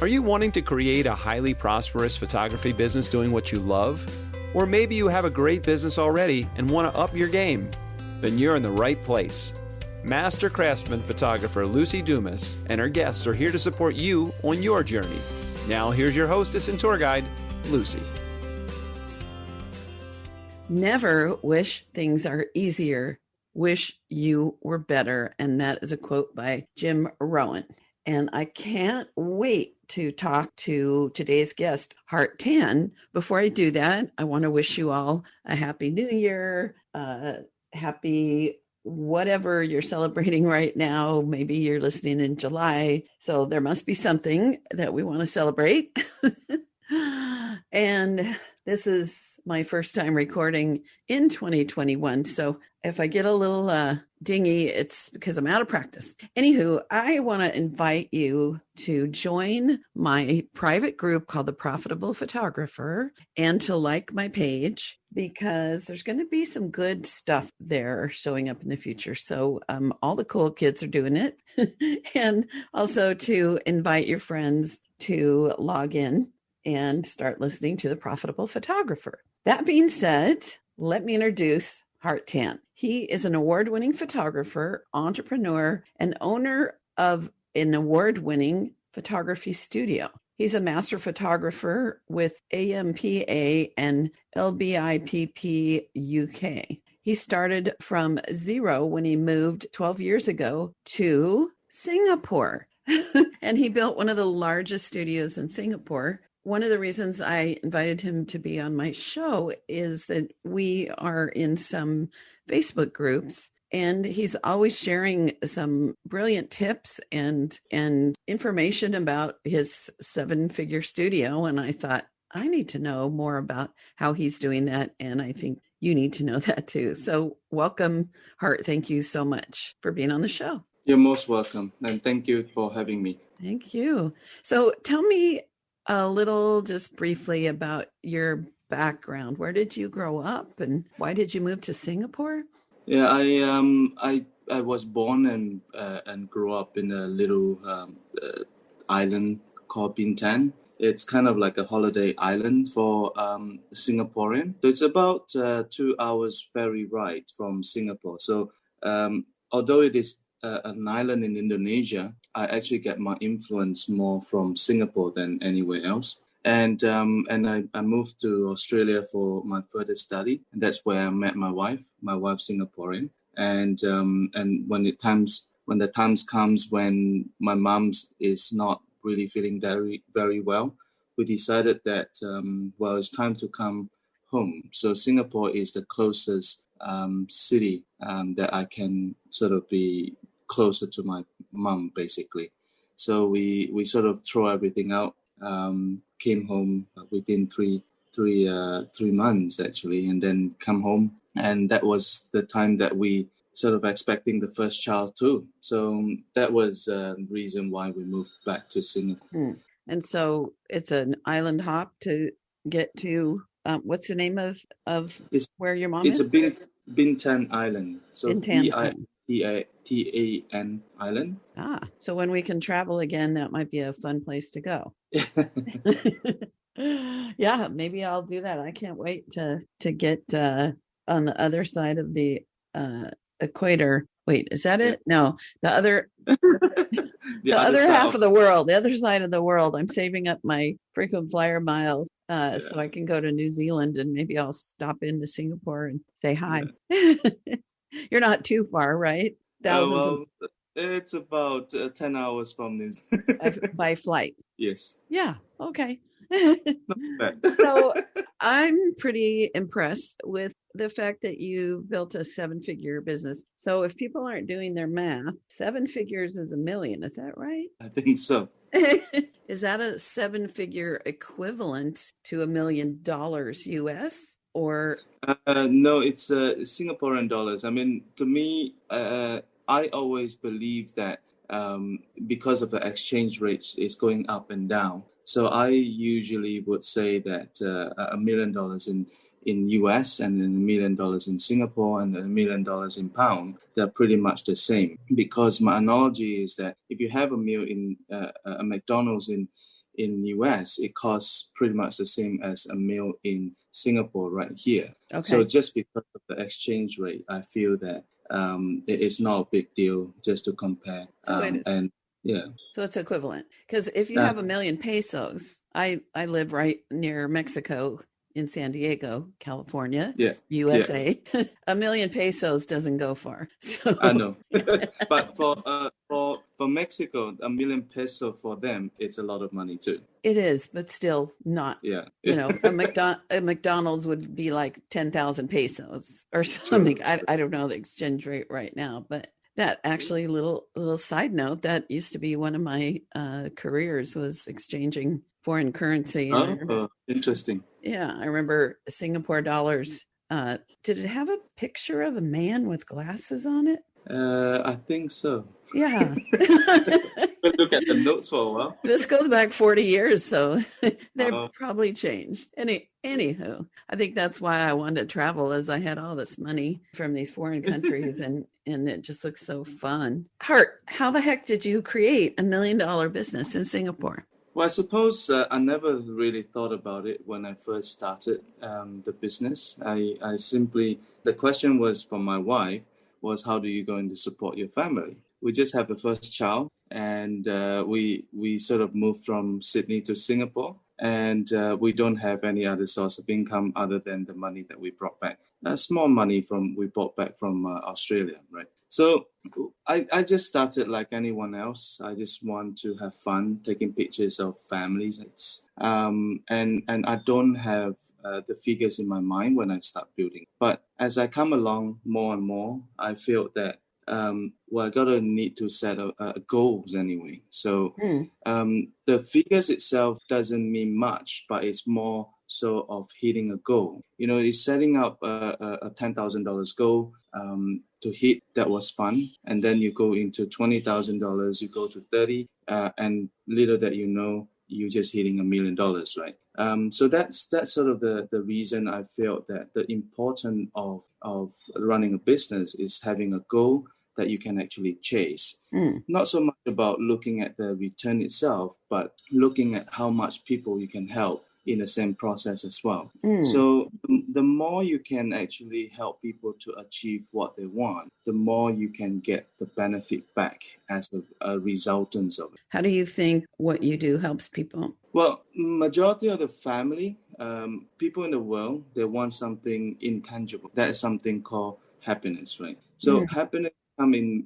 Are you wanting to create a highly prosperous photography business doing what you love? Or maybe you have a great business already and want to up your game? Then you're in the right place. Master craftsman photographer Lucy Dumas and her guests are here to support you on your journey. Now here's your hostess and tour guide, Lucy. Never wish things are easier. Wish you were better. And that is a quote by Jim Rohn. And I can't wait to talk to today's guest, Hart Tan. Before I do that, I want to wish you all a happy new year, happy whatever you're celebrating right now. Maybe you're listening in July. So there must be something that we want to celebrate. And this is my first time recording in 2021. So if I get a little dingy, it's because I'm out of practice. Anywho, I want to invite you to join my private group called The Profitable Photographer and to like my page because there's going to be some good stuff there showing up in the future. So all the cool kids are doing it. And also to invite your friends to log in and start listening to The Profitable Photographer. That being said, let me introduce Hart Tan. He is an award-winning photographer, entrepreneur, and owner of an award-winning photography studio. He's a master photographer with AMPA and LBIPP UK. He started from zero when he moved 12 years ago to Singapore. And he built one of the largest studios in Singapore. One of the reasons I invited him to be on my show is that we are in some Facebook groups and he's always sharing some brilliant tips and information about his 7-figure studio. And I thought, I need to know more about how he's doing that. And I think you need to know that too. So welcome, Hart. Thank you so much for being on the show. You're most welcome. And thank you for having me. Thank you. So tell me a little, just briefly, about your background. Where did you grow up, and why did you move to Singapore? Yeah, I was born and grew up in a little island called Bintan. It's kind of like a holiday island for Singaporean. So it's about 2 hours ferry ride from Singapore. So although it is an island in Indonesia, I actually get my influence more from Singapore than anywhere else. And I moved to Australia for my further study. And that's where I met my wife Singaporean. And when the times comes when my mom's is not really feeling very, very well, we decided that, it's time to come home. So Singapore is the closest city that I can sort of be closer to my mom, basically. So we sort of throw everything out, came home within three months actually, and then come home. And that was the time that we sort of expecting the first child too. So that was the reason why we moved back to Singapore. And so it's an island hop to get to, what's the name of where your mom is? It's a Bintan Island. So Bintan. T-A-N Island. So when we can travel again, that might be a fun place to go. Yeah, maybe I'll do that. I can't wait to get on the other side of the equator. Wait, is that it? No, the other the other half of the world, the other side of the world. I'm saving up my frequent flyer miles so I can go to New Zealand, and maybe I'll stop into Singapore and say hi. Yeah. You're not too far, right? It's about 10 hours from New Zealand. By flight. Yes. Yeah. Okay. So I'm pretty impressed with the fact that you built a 7-figure business. So if people aren't doing their math, 7 figures is $1 million. Is that right? I think so. Is that a 7-figure equivalent to $1 million US? Or no, it's Singaporean dollars. I mean, to me, I always believe that because of the exchange rates, it's going up and down. So I usually would say that $1 million in US and then $1 million in Singapore and then $1 million in pound, they're pretty much the same. Because my analogy is that if you have a meal in a McDonald's in in US, it costs pretty much the same as a meal in Singapore right here. Okay. So just because of the exchange rate, I feel that it's not a big deal just to compare. So it is. And yeah. So it's equivalent. Because if you have 1,000,000 pesos, I live right near Mexico in San Diego, California, Yeah. USA. 1,000,000 pesos doesn't go far. So I know. But for Mexico, 1,000,000 peso for them, it's a lot of money too. it is, but still not. Yeah. A McDonald's would be like 10,000 pesos or something. I don't know the exchange rate right now, but that actually little side note, that used to be one of my careers, was exchanging foreign currency. Oh, interesting. Yeah, I remember Singapore dollars. Did it have a picture of a man with glasses on it? I think so. Yeah. Look at the notes for a while. This goes back 40 years, so they've probably changed. Anywho, I think that's why I wanted to travel, as I had all this money from these foreign countries, and it just looks so fun. Hart, how the heck did you create $1 million business in Singapore? Well, I suppose I never really thought about it when I first started the business. I simply, the question was from my wife, was how do you going to support your family? We just have the first child, and we sort of moved from Sydney to Singapore, and we don't have any other source of income other than the money that we brought back. Small money we brought back from Australia, right? So I just started like anyone else. I just want to have fun taking pictures of families. And I don't have the figures in my mind when I start building. But as I come along more and more, I feel that I gotta need to set goals anyway. So the figures itself doesn't mean much, but it's more so of hitting a goal. It's setting up a $10,000 goal to hit. That was fun, and then you go into $20,000, you go to 30, and little that you're just hitting $1 million, right? So that's sort of the reason I felt that the importance of running a business is having a goal that you can actually chase. Not so much about looking at the return itself, but looking at how much people you can help in the same process as well. So the more you can actually help people to achieve what they want, the more you can get the benefit back as a resultant of it. How do you think what you do helps people? Well, majority of the family, people in the world, they want something intangible. That is something called happiness, right? So happiness come in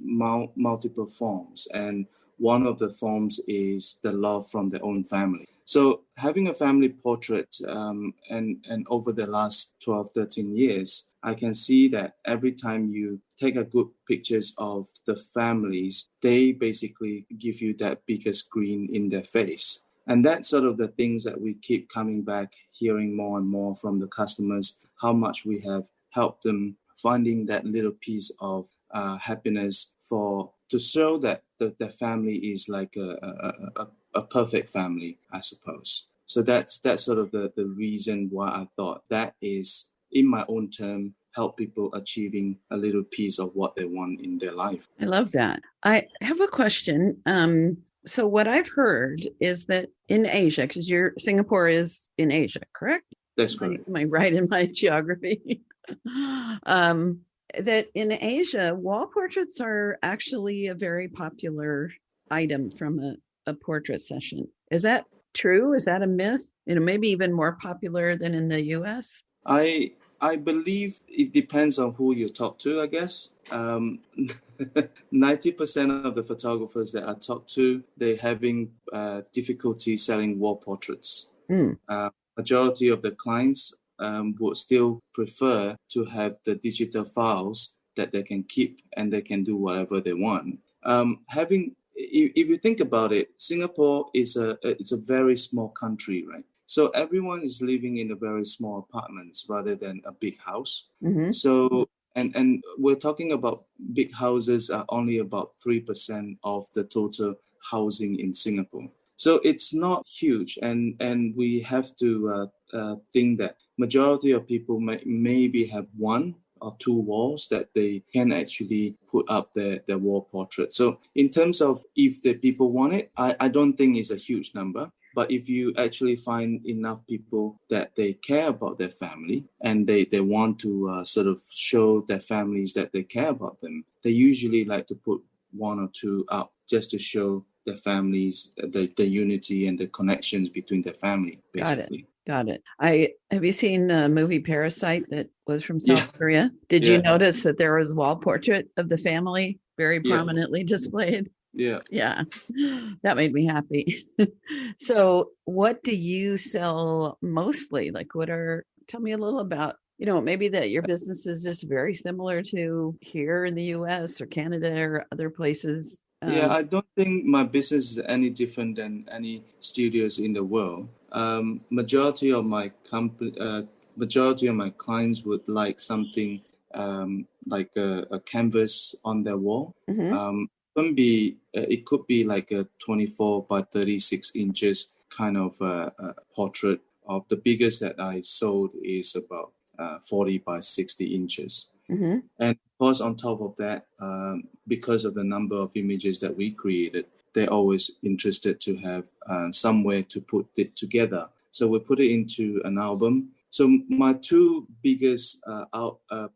multiple forms, and one of the forms is the love from their own family. So having a family portrait, and over the last 12, 13 years, I can see that every time you take a good pictures of the families, they basically give you that biggest grin in their face. And that's sort of the things that we keep coming back, hearing more and more from the customers, how much we have helped them finding that little piece of happiness to show that the family is like a perfect family, I suppose. So that's sort of the reason why I thought that is, in my own term, help people achieving a little piece of what they want in their life. I love that. I have a question. So what I've heard is that in Asia, because Singapore is in Asia, correct? That's correct. Am I right in my geography? That in Asia, wall portraits are actually a very popular item from a portrait session. Is that true? Is that a myth? Maybe even more popular than in the US? I believe it depends on who you talk to, I guess. 90% of the photographers that I talk to, they're having difficulty selling wall portraits. Majority of the clients would still prefer to have the digital files that they can keep and they can do whatever they want. If you think about it, Singapore it's a very small country, right? So everyone is living in a very small apartments rather than a big house. So and we're talking about big houses are only about 3% of the total housing in Singapore. So it's not huge, and we have to think that majority of people maybe have one or two walls that they can actually put up their wall portrait. So in terms of if the people want it, I don't think it's a huge number. But if you actually find enough people that they care about their family and they want to sort of show their families that they care about them, they usually like to put one or two up just to show their families the unity and the connections between their family, basically. Got it. Have you seen the movie Parasite that was from Yeah. South Korea? Did you notice that there was a wall portrait of the family very Yeah. prominently displayed? Yeah. Yeah, that made me happy. So what do you sell mostly? Like tell me a little about, maybe that your business is just very similar to here in the US or Canada or other places. Yeah, I don't think my business is any different than any studios in the world. Majority of my clients would like something like a canvas on their wall. Mm-hmm. It could be like a 24 by 36 inches kind of portrait. Of the biggest that I sold is about 40 by 60 inches. Mm-hmm. And of course, on top of that, because of the number of images that we created, they're always interested to have somewhere to put it together. So we put it into an album. So my two biggest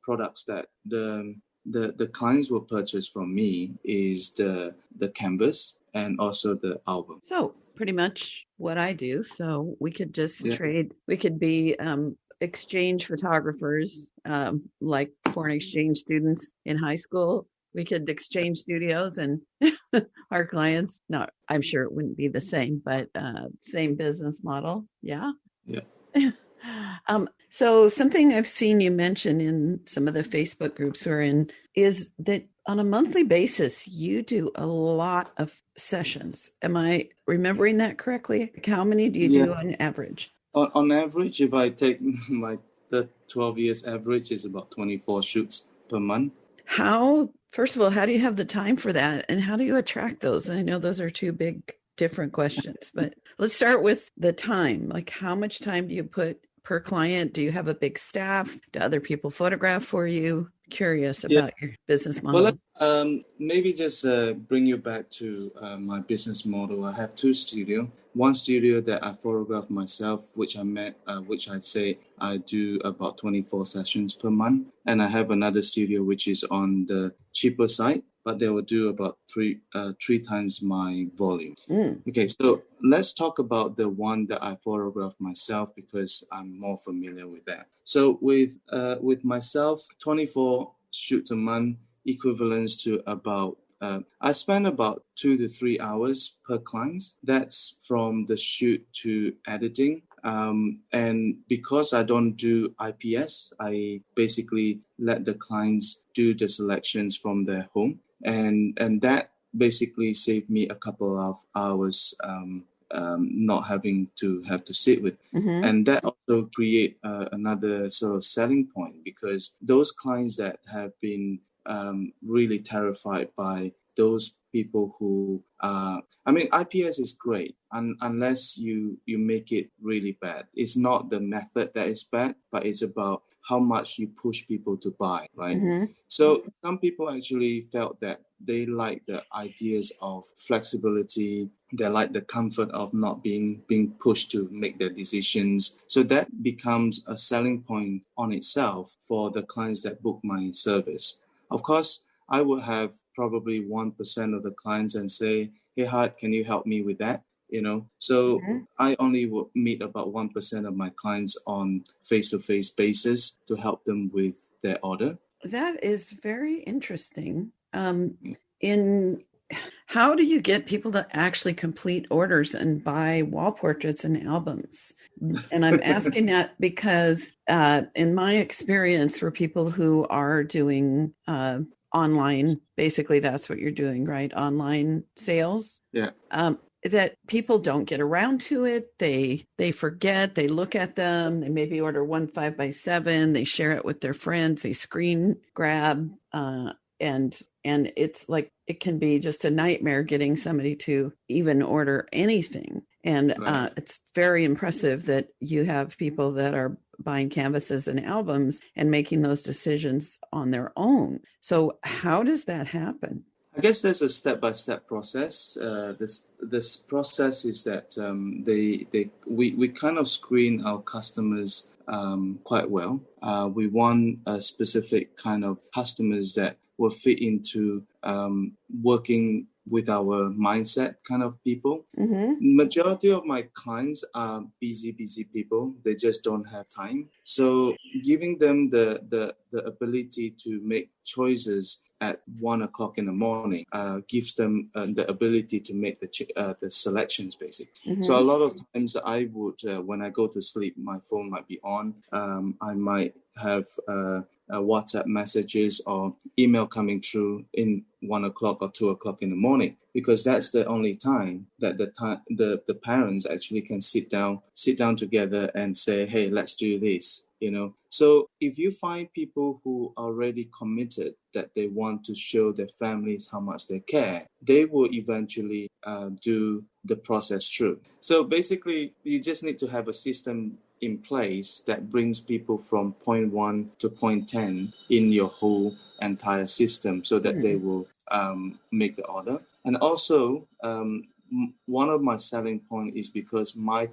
products that the clients will purchase from me is the canvas and also the album. So pretty much what I do. So we could just trade. We could be exchange photographers, like foreign exchange students in high school. We could exchange studios, and our clients. No, I'm sure it wouldn't be the same, but same business model. Yeah. Yeah. So something I've seen you mention in some of the Facebook groups we're in is that on a monthly basis, you do a lot of sessions. Am I remembering that correctly? How many do you do on average? On average, if I take the 12 years average, is about 24 shoots per month. First of all, how do you have the time for that? And how do you attract those? I know those are two big different questions, but let's start with the time. Like, how much time do you put per client? Do you have a big staff? Do other people photograph for you? Curious about your business model. Well, maybe just bring you back to my business model. I have two studios. One studio that I photograph myself, which I say I do about 24 sessions per month. And I have another studio which is on the cheaper side, but they will do about three times my volume. Okay, so let's talk about the one that I photograph myself because I'm more familiar with that. So with myself, 24 shoots a month equivalents to about I spend about 2 to 3 hours per client. That's from the shoot to editing. And because I don't do IPS, I basically let the clients do the selections from their home. And that basically saved me a couple of hours not having to have to sit with. Mm-hmm. And that also create another sort of selling point because those clients that have been really terrified by those people who IPS is great unless you make it really bad. It's not the method that is bad, but it's about how much you push people to buy, right? Mm-hmm. So some people actually felt that they like the ideas of flexibility. They like the comfort of not being pushed to make their decisions. So that becomes a selling point on itself for the clients that book my service. Of course, I would have probably 1% of the clients and say, hey, Hart, can you help me with that? So I only would meet about 1% of my clients on face-to-face basis to help them with their order. That is very interesting. In how do you get people to actually complete orders and buy wall portraits and albums? And I'm asking that because in my experience for people who are doing online, basically that's what you're doing, right? Online sales. Yeah. That people don't get around to it. They forget, they look at them, they maybe order 1 5x7, they share it with their friends, they screen grab, and it's like, it can be just a nightmare getting somebody to even order anything. And right. It's very impressive that you have people that are buying canvases and albums and making those decisions on their own. So how does that happen? I guess there's a step-by-step process. This process is that we kind of screen our customers quite well. We want a specific kind of customers that will fit into working with our mindset kind of people. Majority of my clients are busy people. They just don't have time. So giving them the ability to make choices at 1 o'clock in the morning gives them the ability to make the selections, basically. So a lot of times I would, when I go to sleep, my phone might be on. I might have WhatsApp messages or email coming through in 1 o'clock or 2 o'clock in the morning, because that's the only time that the parents actually can sit down together and say, hey, let's do this. So if you find people who are already committed that they want to show their families how much they care, they will eventually do the process through. So basically, you just need to have a system in place that brings people from point 1 to point 10 in your whole entire system, so that they will make the order. And also, one of my selling point is because my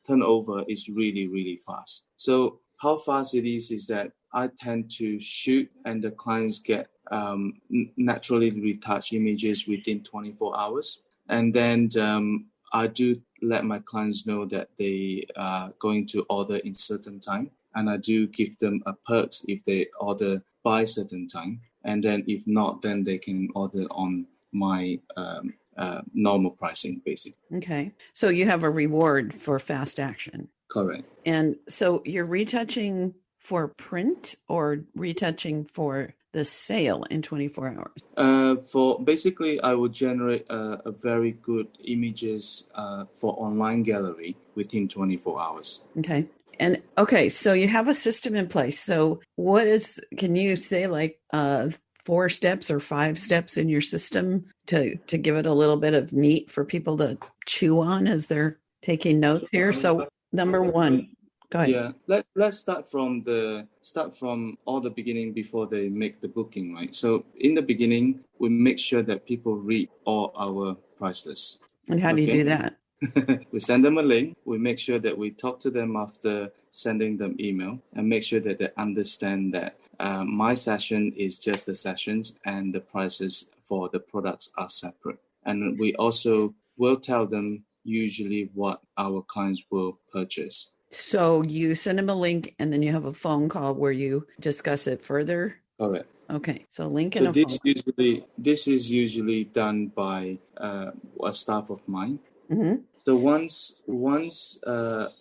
turnover is really, really fast. So how fast it is that I tend to shoot and the clients get naturally retouched images within 24 hours. And then I do let my clients know that they are going to order in certain time. And I do give them a perks if they order by certain time. And then if not, then they can order on my normal pricing, basically. Okay. So you have a reward for fast action. Correct. And so you're retouching for print or retouching for the sale in 24 hours? For basically, I would generate a very good images for online gallery within 24 hours. Okay. And okay, so you have a system in place. So can you say like 4 steps or 5 steps in your system to give it a little bit of meat for people to chew on as they're taking notes here? So number 1, go ahead. Yeah, let's start from all the beginning before they make the booking, right? So in the beginning, we make sure that people read all our price lists. And how do you do that? We send them a link. We make sure that we talk to them after sending them email and make sure that they understand that my session is just the sessions and the prices for the products are separate. And we also will tell them usually what our clients will purchase. So you send them a link and then you have a phone call where you discuss it further? Correct. Okay, so link and a phone call. This is usually done by a staff of mine. Mm-hmm. So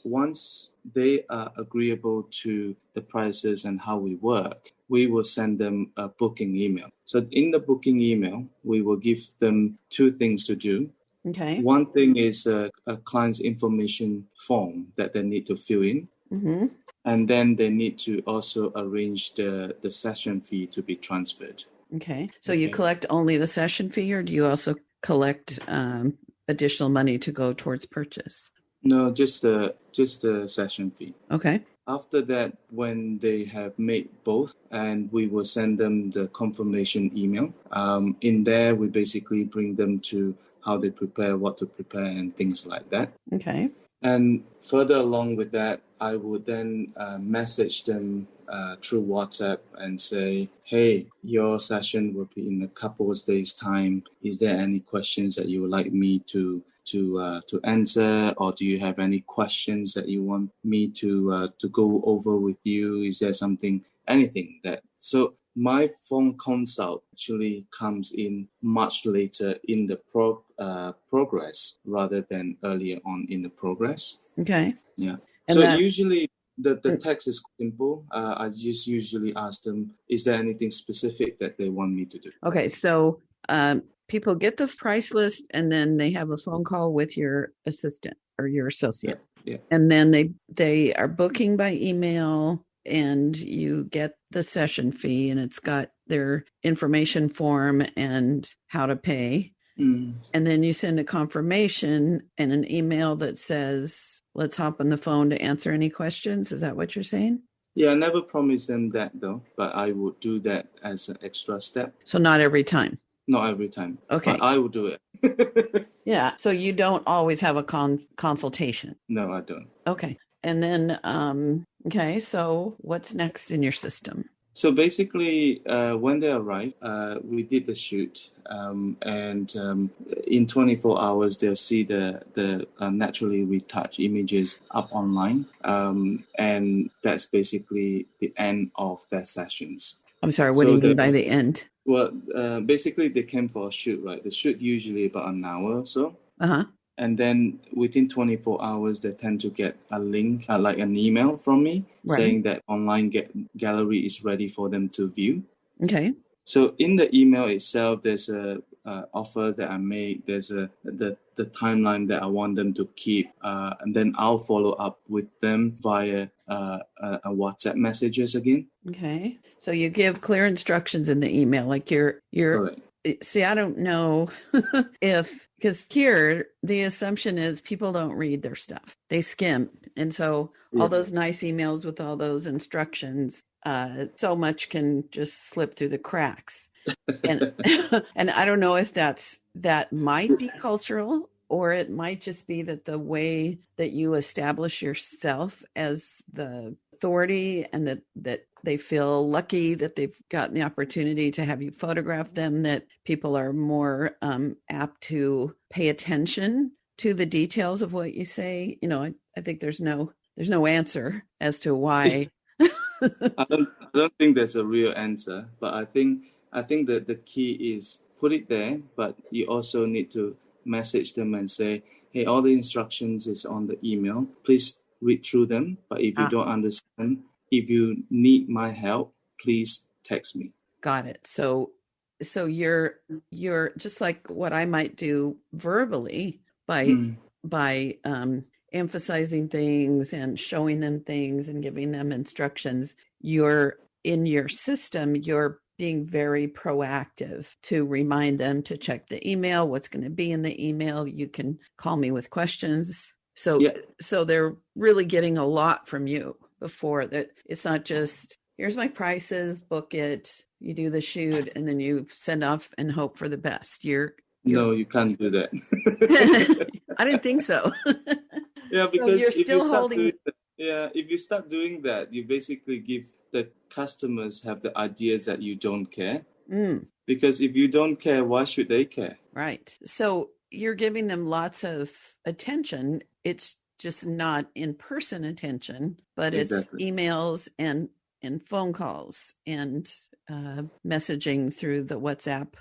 once they are agreeable to the prices and how we work, we will send them a booking email. So in the booking email, we will give them 2 things to do. Okay. One thing is a client's information form that they need to fill in. Mm-hmm. And then they need to also arrange the session fee to be transferred. Okay. So you collect only the session fee, or do you also collect additional money to go towards purchase? No, just the session fee. Okay. After that, when they have made both, and we will send them the confirmation email. In there, we basically bring them to how they prepare, what to prepare, and things like that. Okay. And further along with that, I would then message them through WhatsApp and say, hey, your session will be in a couple of days' time. Is there any questions that you would like me to answer, or do you have any questions that you want me to go over with you? Is there anything that... So my phone consult actually comes in much later in the progress rather than earlier on in the progress. Okay. Yeah. And so usually the text is simple. I just usually ask them, is there anything specific that they want me to do? Okay. So people get the price list and then they have a phone call with your assistant or your associate. Yeah. And then they are booking by email, and you get the session fee, and it's got their information form and how to pay. Mm. And then you send a confirmation and an email that says, let's hop on the phone to answer any questions. Is that what you're saying? Yeah, I never promised them that though, but I would do that as an extra step. So not every time. Not every time. Okay. But I will do it. Yeah. So you don't always have a consultation. No, I don't. Okay. And then, okay. So what's next in your system? So basically, when they arrive, we did the shoot, and in 24 hours, they'll see the naturally retouched images up online, and that's basically the end of their sessions. I'm sorry, what do you mean by the end? Well, basically, they came for a shoot, right? The shoot usually about an hour or so. Uh-huh. And then within 24 hours, they tend to get a link, like an email from me, saying that online gallery is ready for them to view. Okay. So in the email itself, there's a offer that I made. There's the timeline that I want them to keep, and then I'll follow up with them via a WhatsApp messages again. Okay. So you give clear instructions in the email, like you're. Correct. See, I don't know because here the assumption is people don't read their stuff. They skim. And so all those nice emails with all those instructions, so much can just slip through the cracks. And and I don't know if that might be cultural, or it might just be that the way that you establish yourself as the authority and that they feel lucky that they've gotten the opportunity to have you photograph them, that people are more apt to pay attention to the details of what you say. You know, I think there's no answer as to why. I don't think there's a real answer, but I think that the key is put it there, but you also need to message them and say, hey, all the instructions is on the email. Please read through them. But if you don't understand, if you need my help, please text me. Got it. So you're just like what I might do verbally by emphasizing things and showing them things and giving them instructions. You're in your system, you're being very proactive to remind them to check the email, what's going to be in the email. You can call me with questions. So they're really getting a lot from you before that. It's not just, here's my prices, book it, you do the shoot, and then you send off and hope for the best. No, you can't do that. I didn't think so. Yeah, because so you're still holding. If you start doing that, you basically give the customers have the ideas that you don't care. Because if you don't care, why should they care? Right. So you're giving them lots of attention. It's just not in-person attention, but it's emails and phone calls and messaging through the WhatsApp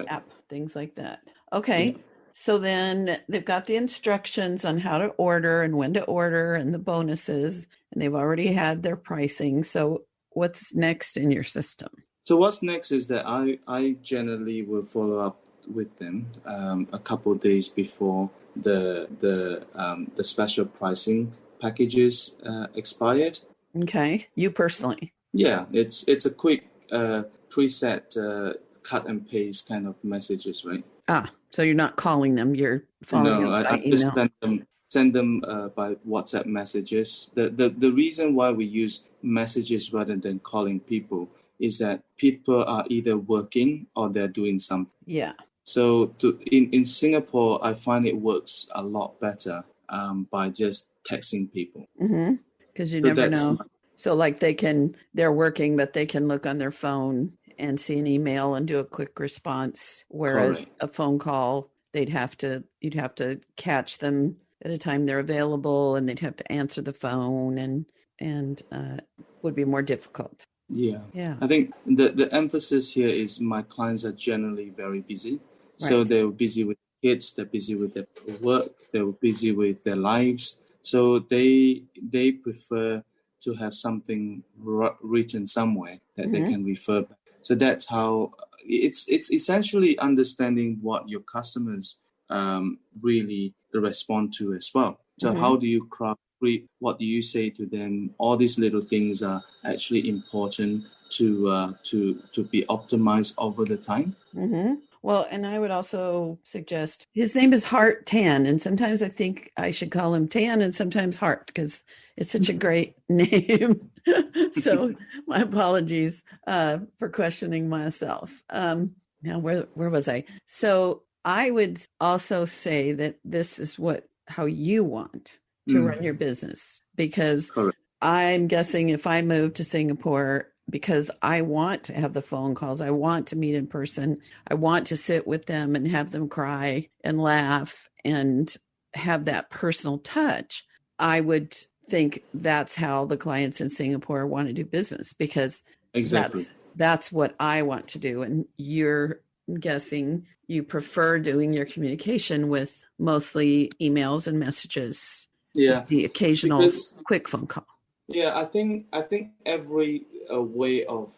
app, things like that. Okay. Yeah. So then they've got the instructions on how to order and when to order and the bonuses, and they've already had their pricing. So what's next in your system? So what's next is that I generally will follow up with them a couple of days before the special pricing packages expired. Okay, you personally? Yeah, it's a quick preset cut and paste kind of messages, right? So you're not calling them, you're following them by email. Just send them by WhatsApp messages. The reason why we use messages rather than calling people is that people are either working or they're doing something. Yeah. So in Singapore, I find it works a lot better by just texting people. Mm-hmm. Because you never know. So like they're working, but they can look on their phone and see an email and do a quick response. Whereas a phone call, you'd have to catch them at a time they're available, and they'd have to answer the phone and would be more difficult. Yeah. Yeah. I think the emphasis here is my clients are generally very busy. Right. So they're busy with kids, they're busy with their work, they're busy with their lives. So they prefer to have something written somewhere that they can refer back. So that's how it's essentially understanding what your customers really respond to as well. So how do you craft? What do you say to them? All these little things are actually important to be optimized over the time. Mm-hmm. Well, and I would also suggest his name is Hart Tan, and sometimes I think I should call him Tan and sometimes Hart because It's such a great name. So my apologies for questioning myself. Now, where was I? So I would also say that this is how you want to run your business, because Correct. I'm guessing if I move to Singapore, because I want to have the phone calls, I want to meet in person, I want to sit with them and have them cry and laugh and have that personal touch, I would think that's how the clients in Singapore want to do business, because Exactly. that's what I want to do. And you're guessing you prefer doing your communication with mostly emails and messages, Yeah, the occasional because quick phone call. yeah, I think every way of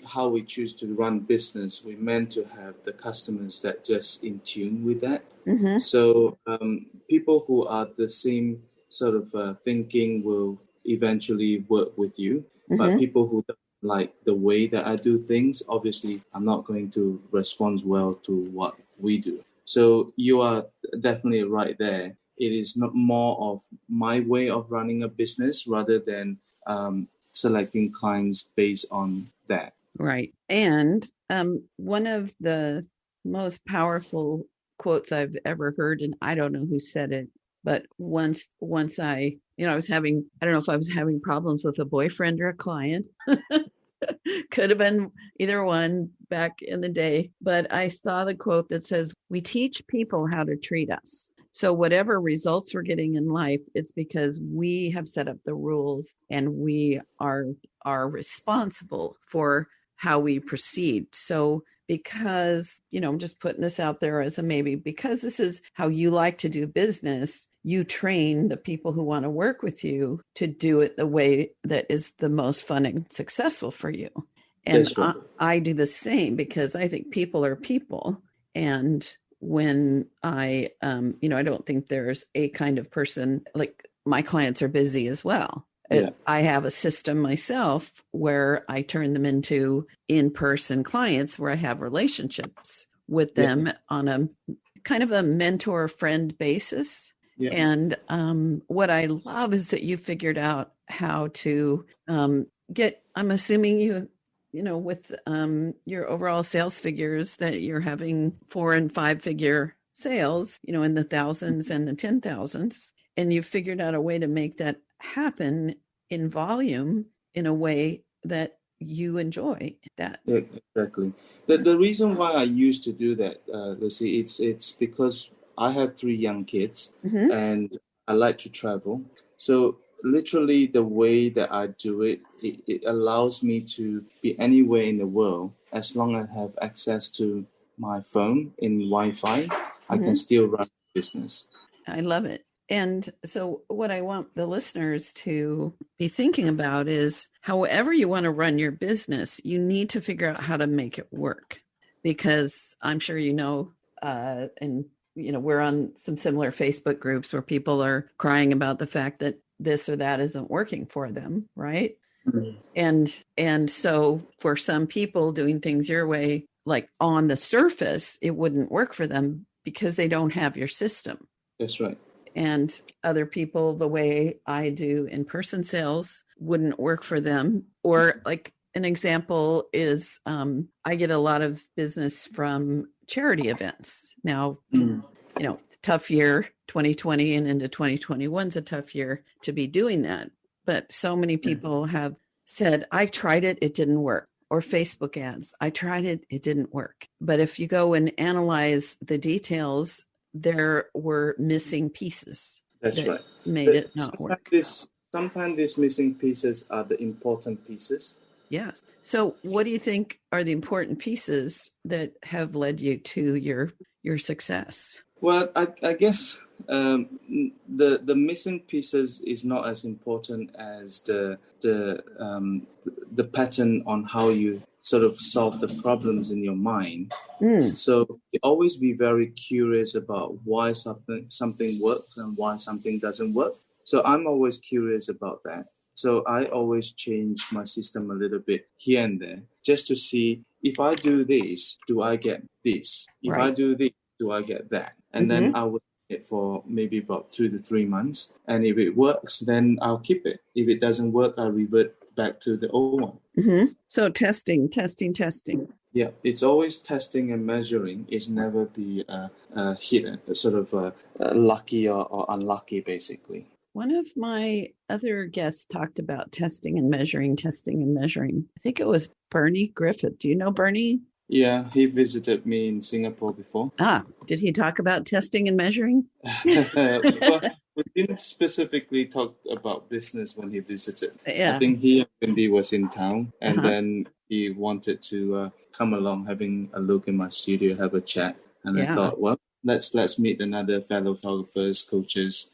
how we choose to run business, we meant to have the customers that just in tune with that. Mm-hmm. So people who are the same sort of thinking will eventually work with you. But Mm-hmm. people who don't like the way that I do things, obviously, I'm not going to respond well to what we do. So you are definitely right there. It is not more of my way of running a business rather than selecting clients based on that. Right. And one of the most powerful quotes I've ever heard, and I don't know who said it, but once I I don't know if I was having problems with a boyfriend or a client. Could have been either one back in the day, but I saw the quote that says, "We teach people how to treat us." So whatever results we're getting in life, it's because we have set up the rules and we are responsible for how we proceed. So because, I'm just putting this out there as a maybe, because this is how you like to do business, you train the people who want to work with you to do it the way that is the most fun and successful for you. And That's right. I do the same, because I think people are people. And when I don't think there's a kind of person, like my clients are busy as well. Yeah. I have a system myself where I turn them into in-person clients where I have relationships with them on a kind of a mentor friend basis. Yeah. And what I love is that you figured out how to I'm assuming with your overall sales figures, that you're having 4 and 5 figure sales, in the thousands and the 10,000s. And you figured out a way to make that happen in volume in a way that you enjoy that. Yeah, exactly. The reason why I used to do that, Lucy, it's because I have 3 young kids and I like to travel. So literally the way that I do it, it allows me to be anywhere in the world as long as I have access to my phone in Wi-Fi. I can still run a business. I love it. And so what I want the listeners to be thinking about is, however you want to run your business, you need to figure out how to make it work, because I'm sure and we're on some similar Facebook groups where people are crying about the fact that this or that isn't working for them, right? Mm-hmm. And so for some people, doing things your way, like on the surface, it wouldn't work for them because they don't have your system. That's right. And other people, the way I do in-person sales wouldn't work for them. Or like an example is I get a lot of business from charity events. Now, tough year, 2020 and into 2021 is a tough year to be doing that. But so many people have said, I tried it, it didn't work. Or Facebook ads, I tried it, it didn't work. But if you go and analyze the details, there were missing pieces. That's right. Made it not work. Sometimes these missing pieces are the important pieces. Yes. So what do you think are the important pieces that have led you to your success? Well, I guess the missing pieces is not as important as the pattern on how you sort of solve the problems in your mind. So you always be very curious about why something works and why something doesn't work. So I'm always curious about that. So I always change my system a little bit here and there, just to see, if I do this, do I get this? If I do this, do I get that? And then I would it for maybe about 2 to 3 months. And if it works, then I'll keep it. If it doesn't work, I'll revert back to the old one. So testing. Yeah, it's always testing and measuring. It's never be hidden, sort of lucky or unlucky, basically. One of my other guests talked about testing and measuring. I think it was Bernie Griffith. Do you know Bernie? Yeah, he visited me in Singapore before. Did he talk about testing and measuring? Well, we didn't specifically talk about business when he visited. Yeah. I think he and Wendy was in town, and then he wanted to come along, having a look in my studio, have a chat. And I thought, well, let's meet another fellow photographers, coaches,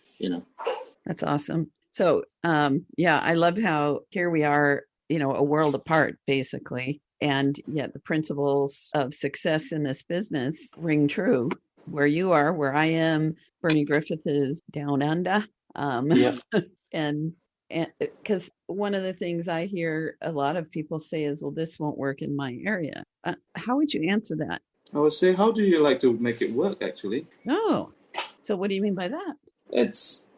That's awesome. So, I love how here we are, a world apart, basically. And yet the principles of success in this business ring true. Where you are, where I am, Bernie Griffith is down under. And because one of the things I hear a lot of people say is, well, this won't work in my area. How would you answer that? I would say, how do you like to make it work, actually? Oh, so what do you mean by that?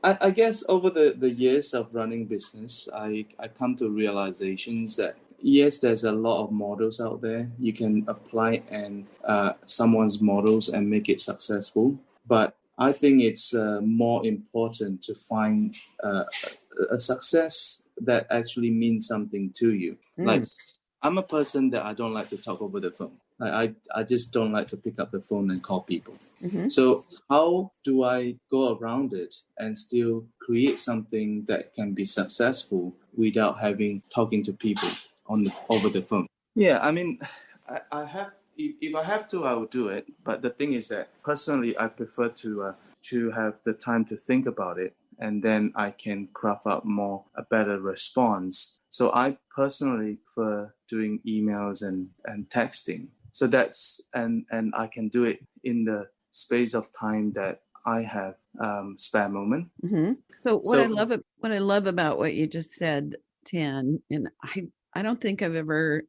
I guess over the years of running business, I come to realizations that, yes, there's a lot of models out there. You can apply someone's models and make it successful. But I think it's more important to find a success that actually means something to you. Like, I'm a person that I don't like to talk over the phone. I just don't like to pick up the phone and call people. So how do I go around it and still create something that can be successful without talking to people over the phone? Yeah, I mean, I have. If I have to, I will do it. But the thing is that personally, I prefer to have the time to think about it, and then I can craft out a better response. So I personally prefer doing emails and texting. So that's and I can do it in the space of time that I have spare moment. So what I love about what you just said, Tan, and I don't think I've ever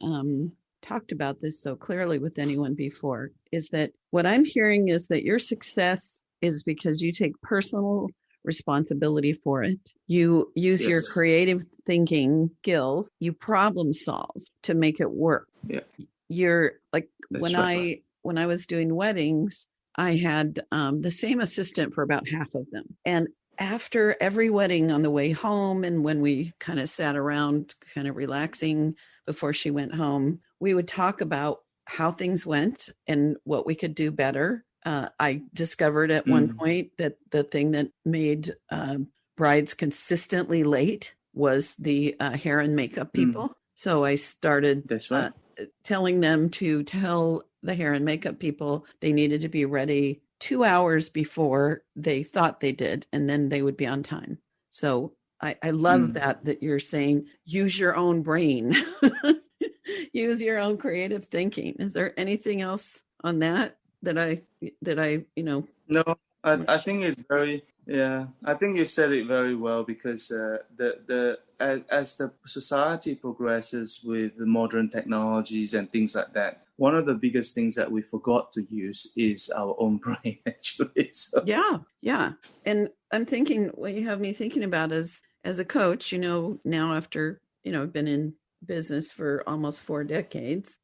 talked about this so clearly with anyone before, is that what I'm hearing is that your success is because you take personal responsibility for it. You use your creative thinking skills. You problem solve to make it work. Yes. You're like, when I was doing weddings, I had the same assistant for about half of them. And after every wedding on the way home, and when we kind of sat around kind of relaxing before she went home, we would talk about how things went and what we could do better. I discovered at one point that the thing that made brides consistently late was the hair and makeup people. So I started telling them to tell the hair and makeup people they needed to be ready 2 hours before they thought they did, and then they would be on time. So I love that you're saying, use your own brain, use your own creative thinking. Is there anything else on that I No, I think it's very, I think you said it very well, because as the society progresses with the modern technologies and things like that, one of the biggest things that we forgot to use is our own brain, actually. So. Yeah. And I'm thinking, what you have me thinking about is, as a coach, now after, I've been in business for almost 4 decades.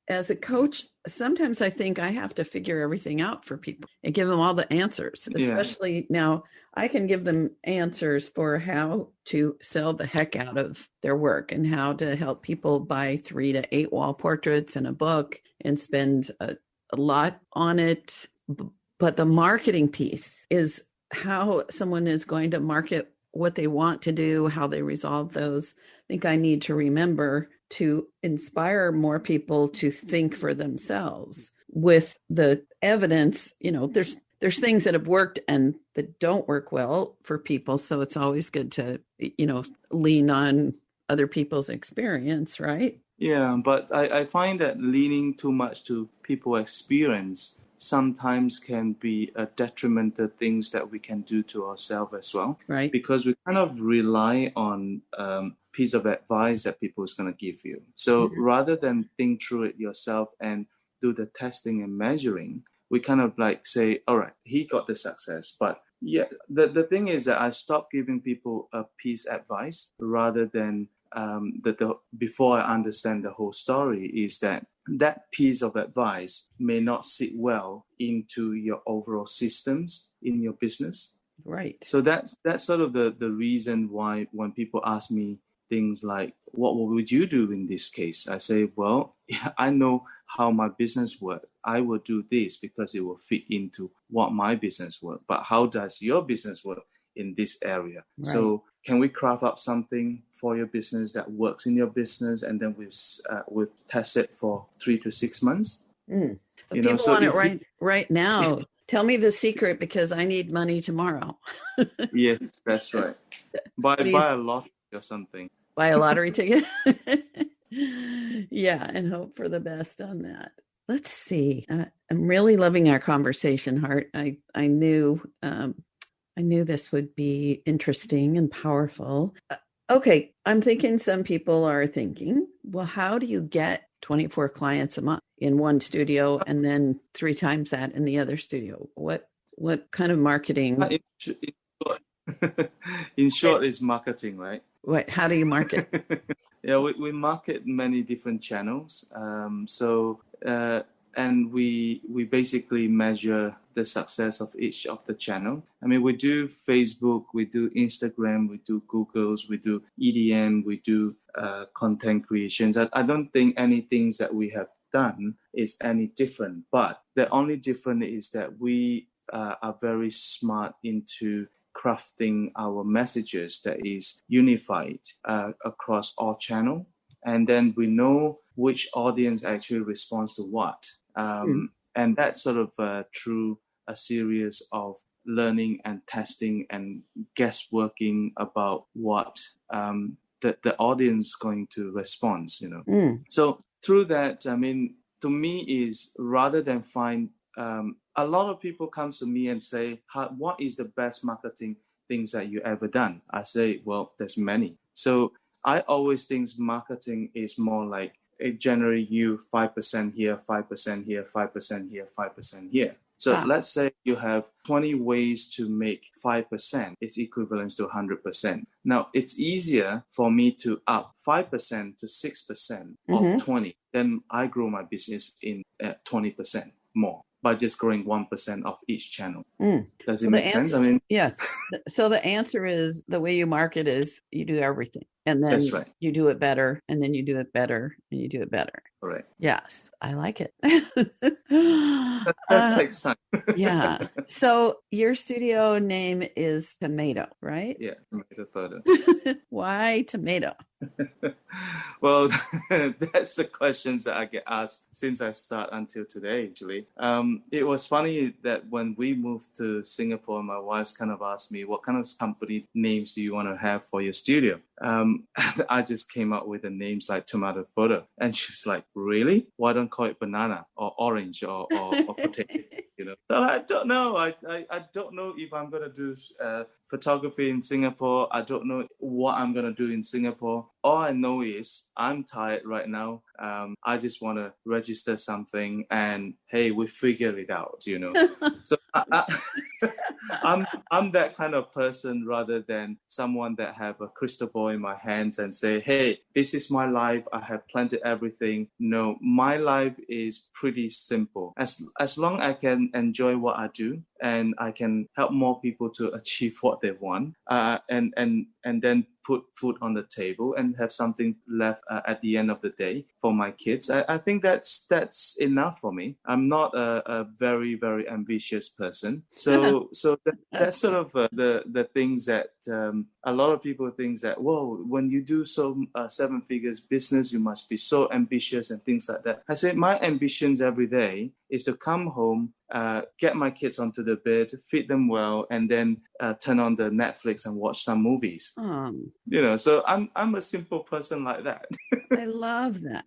As a coach, sometimes I think I have to figure everything out for people and give them all the answers, especially now I can give them answers for how to sell the heck out of their work and how to help people buy 3 to 8 wall portraits and a book and spend a lot on it. But the marketing piece is how someone is going to market what they want to do, how they resolve those. I think I need to remember to inspire more people to think for themselves with the evidence. There's things that have worked and that don't work well for people. So it's always good to, lean on other people's experience, right? Yeah, but I find that leaning too much to people's experience sometimes can be a detriment to things that we can do to ourselves as well. Right. Because we kind of rely on piece of advice that people is going to give you. So rather than think through it yourself and do the testing and measuring, we kind of like say, all right, he got the success. But yeah, the thing is that I stopped giving people a piece advice rather than before I understand the whole story, is that piece of advice may not sit well into your overall systems in your business. Right. So that's sort of the reason why when people ask me things like, what would you do in this case? I say, well, I know how my business works. I will do this because it will fit into what my business works. But how does your business work in this area? Right. So can we craft up something for your business that works in your business, and then we'll test it for 3 to 6 months? People want it right now. Tell me the secret because I need money tomorrow. Yes, that's right. Buy a lottery or something. Buy a lottery ticket. Yeah, and hope for the best on that. Let's see. I'm really loving our conversation, Hart. I knew this would be interesting and powerful. Okay, I'm thinking some people are thinking, well, how do you get 24 clients a month in one studio and then 3 times that in the other studio? What kind of marketing? In short, it's marketing, right? What? How do you market? Yeah, we market many different channels. And we basically measure the success of each of the channel. I mean, we do Facebook, we do Instagram, we do Googles, we do EDM, we do content creations. I don't think any things that we have done is any different. But the only difference is that we are very smart into crafting our messages that is unified across all channels. And then we know which audience actually responds to what. And that's sort of through a series of learning and testing and guessworking about what the audience is going to respond, So through that, I mean, to me is rather than find, a lot of people come to me and say, what is the best marketing things that you ever done? I say, well, there's many. So I always think marketing is more like it generate you 5% here, 5% here, 5% here, 5% here. So let's say you have 20 ways to make 5%. It's equivalent to 100%. Now, it's easier for me to up 5% to 6% of 20. Then I grow my business in 20% more by just growing 1% of each channel. Does it make sense? I mean, yes. So the answer is the way you market is you do everything. And then that's right. You do it better, and then you do it better, and you do it better. Correct. Yes, I like it. That takes time. Yeah. So your studio name is Tomato, right? Yeah, tomato photo. Why tomato? Well, that's the questions that I get asked since I start until today, actually. It was funny that when we moved to Singapore, my wife kind of asked me, what kind of company names do you want to have for your studio? I just came up with the names like Tomato Photo. And she's like, really? Why don't call it banana or orange or potato? So I don't know. I don't know if I'm going to do photography in Singapore. I don't know what I'm going to do in Singapore. All I know is I'm tired right now. I just want to register something and, hey, we figure it out, So I'm that kind of person rather than someone that have a crystal ball in my hands and say, hey, this is my life. I have planned everything. No, my life is pretty simple. As long as I can enjoy what I do and I can help more people to achieve what they want, and then put food on the table and have something left at the end of the day for my kids. I think that's enough for me. I'm not a very, very ambitious person. So that's sort of the things that a lot of people think that, whoa, when you do so 7 figures business, you must be so ambitious and things like that. I say my ambitions every day is to come home, get my kids onto the bed, feed them well, and then turn on the Netflix and watch some movies. Oh. So I'm a simple person like that. I love that.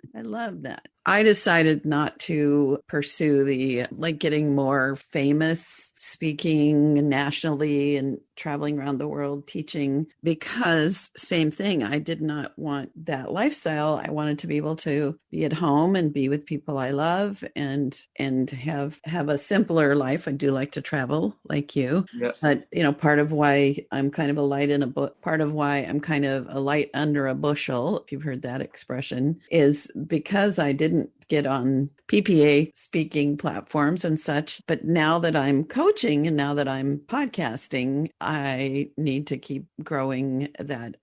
I decided not to pursue the like getting more famous, speaking nationally and traveling around the world teaching, because same thing, I did not want that lifestyle. I wanted to be able to be at home and be with people I love and have a simpler life. I do like to travel like you. Yeah. But part of why I'm kind of a light in a part of why I'm kind of a light under a bushel, if you've heard that expression, is because I didn't get on PPA speaking platforms and such. But now that I'm coaching and now that I'm podcasting, I need to keep growing that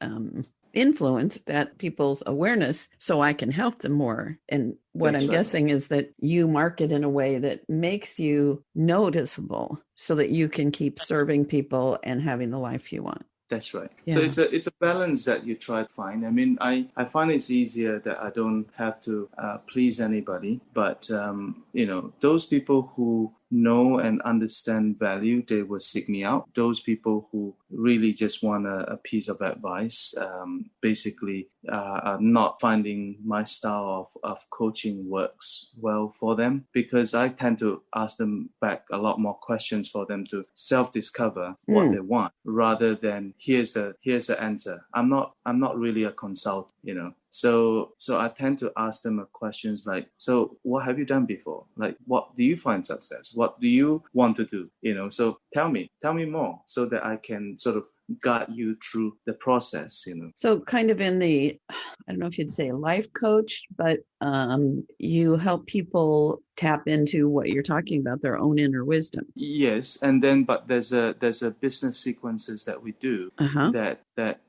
influence, that people's awareness, so I can help them more. And what I'm guessing is that you market in a way that makes you noticeable so that you can keep serving people and having the life you want. That's right. Yeah. So it's a balance that you try to find. I mean, I find it's easier that I don't have to please anybody. But, those people who know and understand value, they will seek me out. Those people who really just want a piece of advice, basically are not finding my style of coaching works well for them, because I tend to ask them back a lot more questions for them to self-discover what they want, rather than here's the answer. I'm not really a consultant, So I tend to ask them questions like, so what have you done before? Like, what do you find success? What do you want to do? So tell me more, so that I can sort of guide you through the process, So kind of in the, I don't know if you'd say life coach, but you help people tap into what you're talking about, their own inner wisdom. Yes, and then but there's a business sequences that we do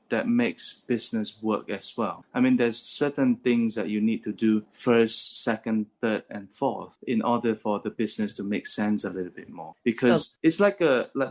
that makes business work as well. I mean, there's certain things that you need to do first, second, third, and fourth in order for the business to make sense a little bit more. Because it's like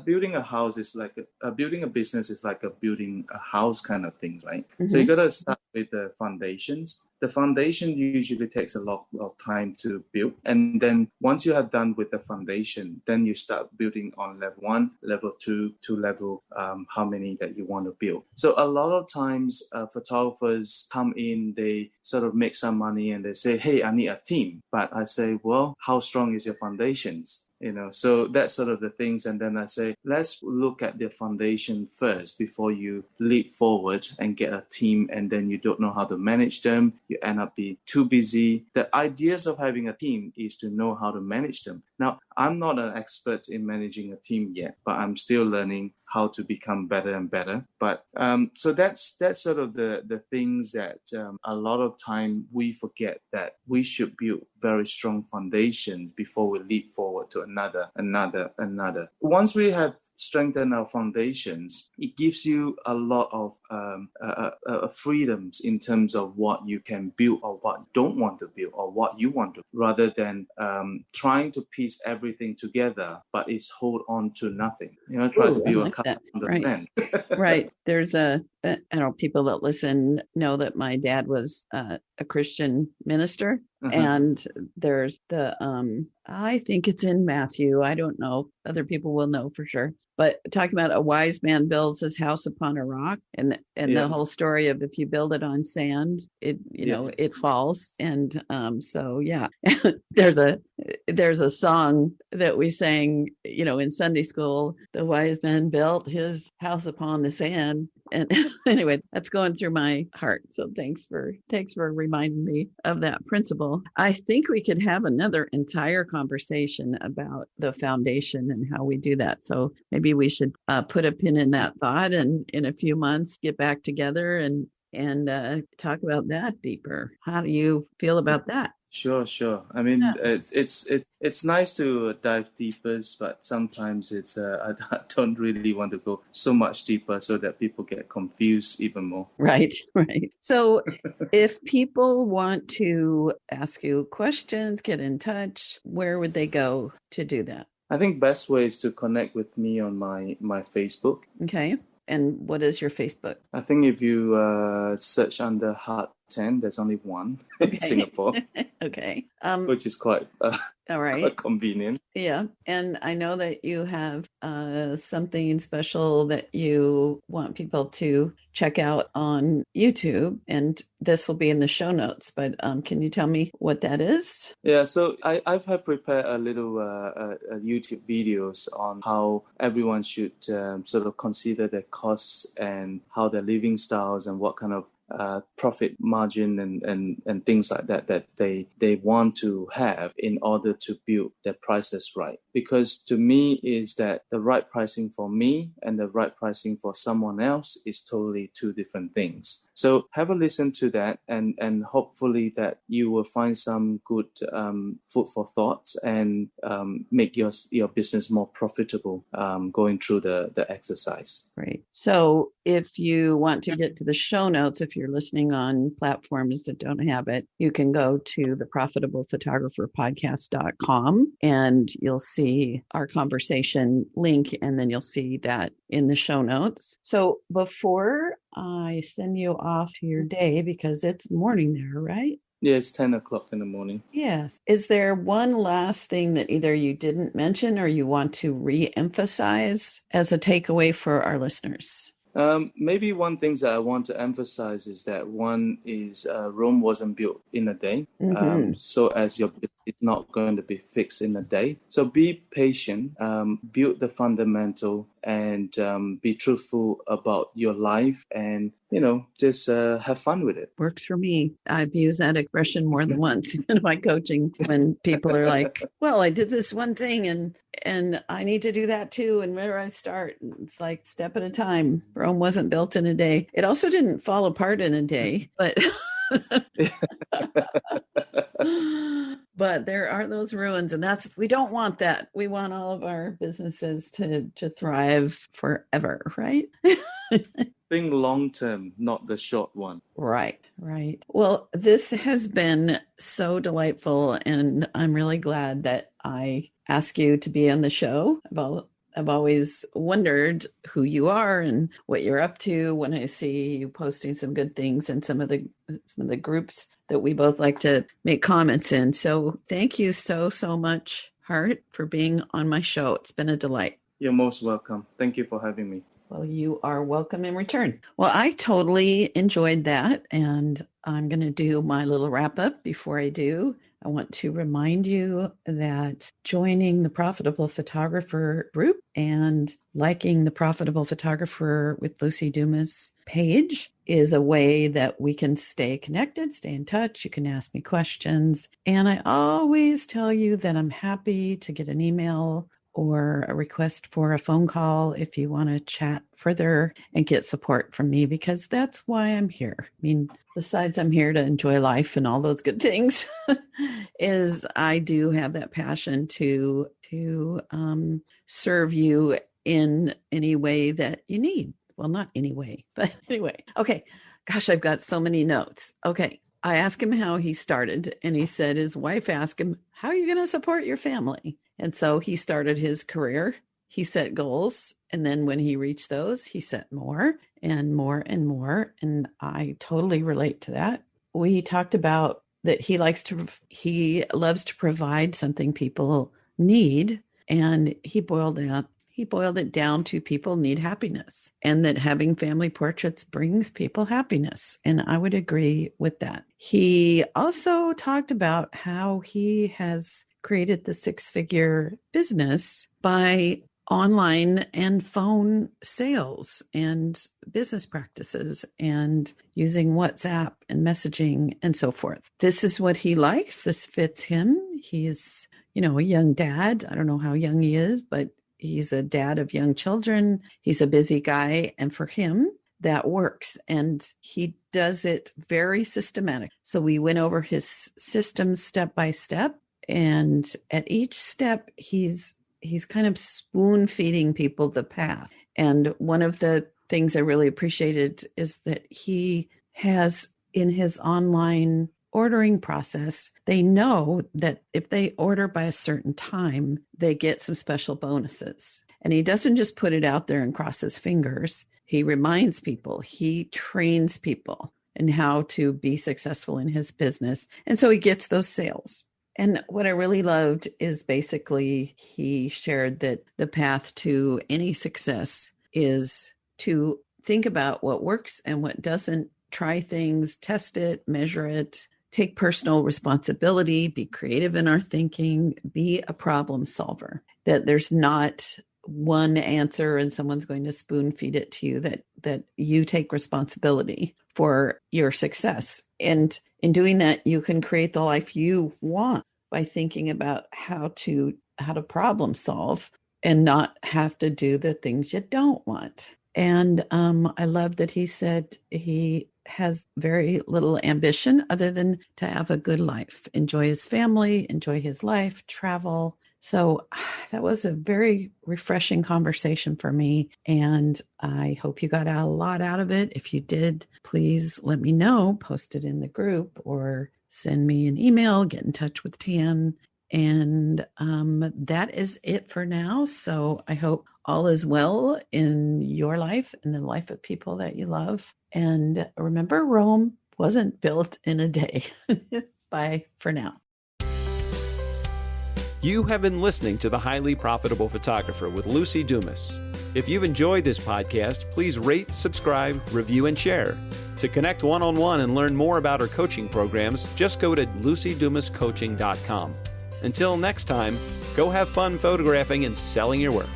building a house is like building a business is like building a house kind of thing, right? Mm-hmm. So you got to start with the foundations. The foundation usually takes a lot of time to build. And then once you are done with the foundation, then you start building on level 1, level 2, to level how many that you want to build. So a lot of times photographers come in, they sort of make some money and they say, hey, I need a team. But I say, well, how strong is your foundations? So that's sort of the things. And then I say, let's look at the foundation first before you leap forward and get a team. And then you don't know how to manage them. You end up being too busy. The ideas of having a team is to know how to manage them. Now, I'm not an expert in managing a team yet, but I'm still learning how to become better and better. But so that's sort of the things that a lot of time we forget, that we should build very strong foundations before we leap forward to another. Once we have strengthened our foundations, it gives you a lot of freedoms in terms of what you can build or what you don't want to build or what you want to, rather than trying to piece everything together, but it's hold on to nothing. Try to build a couple of right. Right. There's people that listen know that my dad was a Christian minister. Uh-huh. And there's the, I think it's in Matthew. I don't know. Other people will know for sure. But talking about a wise man builds his house upon a rock, and the whole story of if you build it on sand, it falls. And there's a song that we sang, in Sunday school. The wise man built his house upon the sand. And anyway, that's going through my heart. So thanks for reminding me of that principle. I think we could have another entire conversation about the foundation and how we do that. So maybe we should put a pin in that thought, and in a few months get back together and talk about that deeper. How do you feel about that? Sure. I mean, it's nice to dive deeper, but sometimes I don't really want to go so much deeper so that people get confused even more. Right. So if people want to ask you questions, get in touch, where would they go to do that? I think best way is to connect with me on my Facebook. Okay. And what is your Facebook? I think if you search under Hart Tan. There's only one Okay. in Singapore, Okay. which is quite All right. quite convenient. Yeah. And I know that you have something special that you want people to check out on YouTube, and this will be in the show notes. But can you tell me what that is? Yeah, so I've had prepared a little YouTube videos on how everyone should sort of consider their costs and how their living styles and what kind of profit margin and things like that they want to have in order to build their prices right. Because to me is that the right pricing for me and the right pricing for someone else is totally two different things. So have a listen to that and hopefully that you will find some good food for thought and make your business more profitable going through the exercise. Right. So if you want to get to the show notes, if you're listening on platforms that don't have it, you can go to the profitablephotographerpodcast.com and you'll see our conversation link, and then you'll see that in the show notes. So before I send you off to your day, because it's morning there, right? Yeah, it's 10 o'clock in the morning. Yes. Is there one last thing that either you didn't mention or you want to re-emphasize as a takeaway for our listeners? Maybe one thing that I want to emphasize is that one is Rome wasn't built in a day. So as your business is not going to be fixed in a day. So be patient, build the fundamental, and be truthful about your life, and just have fun with it. Works for me. I've used that expression more than once in my coaching when people are like, well, I did this one thing and I need to do that too. And where do I start? And it's like step at a time. Rome wasn't built in a day. It also didn't fall apart in a day, but but there are those ruins, and we don't want that. We want all of our businesses to thrive forever, right? Think long term, not the short one. Right. Well, this has been so delightful, and I'm really glad that I asked you to be on the show. I've always wondered who you are and what you're up to when I see you posting some good things in some of the groups that we both like to make comments in. So thank you so much, Hart, for being on my show. It's been a delight. You're most welcome. Thank you for having me. Well, you are welcome in return. Well, I totally enjoyed that, and I'm going to do my little wrap up. Before I do, I want to remind you that joining the Profitable Photographer group and liking the Profitable Photographer with Lucy Dumas page is a way that we can stay connected, stay in touch. You can ask me questions. And I always tell you that I'm happy to get an email or a request for a phone call if you want to chat further and get support from me, because that's why I'm here. I mean, besides I'm here to enjoy life and all those good things, is I do have that passion to serve you in any way that you need. Well, not any way, but anyway. Okay. Gosh, I've got so many notes. Okay. I asked him how he started, and he said his wife asked him, how are you going to support your family? And so he started his career. He set goals. And then when he reached those, he set more and more and more. And I totally relate to that. We talked about that he loves to provide something people need. And he boiled it down to people need happiness, and that having family portraits brings people happiness. And I would agree with that. He also talked about how he has created the 6-figure business by online and phone sales and business practices and using WhatsApp and messaging and so forth. This is what he likes. This fits him. He's, a young dad. I don't know how young he is, but he's a dad of young children. He's a busy guy. And for him, that works. And he does it very systematic. So we went over his systems step by step. And at each step, he's kind of spoon feeding people the path. And one of the things I really appreciated is that he has in his online ordering process, they know that if they order by a certain time, they get some special bonuses. And he doesn't just put it out there and cross his fingers. He reminds people, he trains people. and how to be successful in his business. And so he gets those sales. And what I really loved is basically he shared that the path to any success is to think about what works and what doesn't, try things, test it, measure it, take personal responsibility, be creative in our thinking, be a problem solver. That there's not one answer and someone's going to spoon feed it to you, that you take responsibility for your success. And in doing that, you can create the life you want by thinking about how to problem solve and not have to do the things you don't want. And I love that he said he has very little ambition other than to have a good life, enjoy his family, enjoy his life, travel. So that was a very refreshing conversation for me. And I hope you got a lot out of it. If you did, please let me know, post it in the group or send me an email, get in touch with Tan. And that is it for now. So I hope all is well in your life and the life of people that you love. And remember, Rome wasn't built in a day. Bye for now. You have been listening to The Highly Profitable Photographer with Lucy Dumas. If you've enjoyed this podcast, please rate, subscribe, review, and share. To connect one-on-one and learn more about our coaching programs, just go to lucydumascoaching.com. Until next time, go have fun photographing and selling your work.